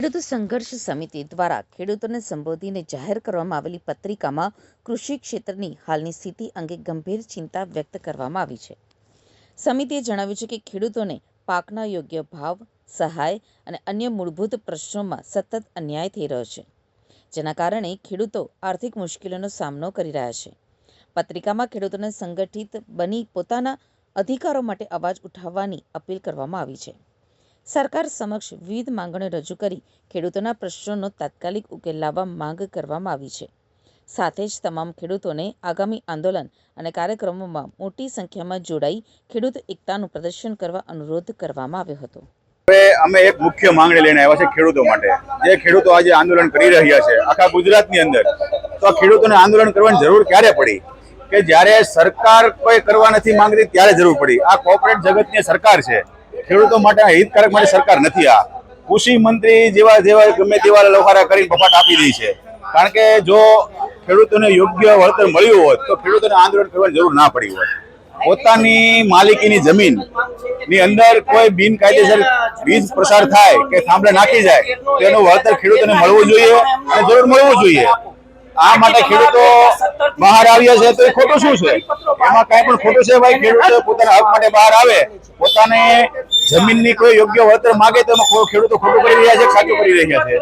ખેડૂત સંઘર્ષ સમિતિ દ્વારા ખેડૂતોને સંબોધીને જાહેર કરવામાં આવેલી પત્રિકામાં કૃષિ ક્ષેત્રની હાલની સ્થિતિ અંગે ગંભીર ચિંતા વ્યક્ત કરવામાં આવી છે. સમિતિએ જણાવ્યું છે કે ખેડૂતોને પાકના યોગ્ય ભાવ, સહાય અને અન્ય મૂળભૂત પ્રશ્નોમાં સતત અન્યાય થઈ રહ્યો છે, જેના કારણે ખેડૂતો આર્થિક મુશ્કેલીઓનો સામનો કરી રહ્યા છે. પત્રિકામાં ખેડૂતોને સંગઠિત બની પોતાના અધિકારો માટે અવાજ ઉઠાવવાની અપીલ કરવામાં આવી છે. સરકાર સમક્ષ વિવિધ માંગણીઓ રજૂ કરી ખેડૂતોના પ્રશ્નોનો તાત્કાલિક ઉકેલ લાવવા માંગ કરવામાં આવી છે. સાથે જ તમામ ખેડૂતોને આગામી આંદોલન અને કાર્યક્રમોમાં મોટી સંખ્યામાં જોડાઈ ખેડૂત એકતાનું પ્રદર્શન કરવા અનુરોધ કરવામાં આવ્યો હતો. અમે એક મુખ્ય માંગણી લઈને આવ્યા છે ખેડૂતો માટે. જે ખેડૂતો આજે આંદોલન કરી રહ્યા છે આખા ગુજરાતની અંદર, તો ખેડૂતોને આંદોલન કરવાની જરૂર ક્યારે પડી? કે જ્યારે સરકાર કોઈ કરવા નથી માંગતી ત્યારે જરૂર પડી. આ કોર્પોરેટ જગતની સરકાર છે, ખેડૂતો માટે હિતકારક માટે સરકાર નથી. આ કૃષિ મંત્રી જેવા ગમે તેવા લફારા કરી બફાટ આપી દે છે. કારણ કે જો ખેડૂતોને યોગ્ય વળતર મળ્યું હોત તો ખેડૂતોને આંદોલન કરવાની જરૂર ના પડી હોત. પોતાની માલિકીની જમીન ની અંદર કોઈ બિનકાયદેસર વીજ પ્રસાર થાય કે થાંભલે નાખી જાય તેનું વળતર ખેડૂતોને મળવું જોઈએ અને જરૂર મળવું જોઈએ. આ માટે ખેડૂતો બહાર આવ્યા છે તો એ ખોટું શું છે? એમાં કઈ પણ ખોટું છે ભાઈ? ખેડૂતો પોતાના હક માટે બહાર આવે, પોતાને જમીનની કોઈ યોગ્ય વળતર માંગે તો એમાં ખેડૂતો ખોટું કરી રહ્યા છે, સાચું કરી રહ્યા છે.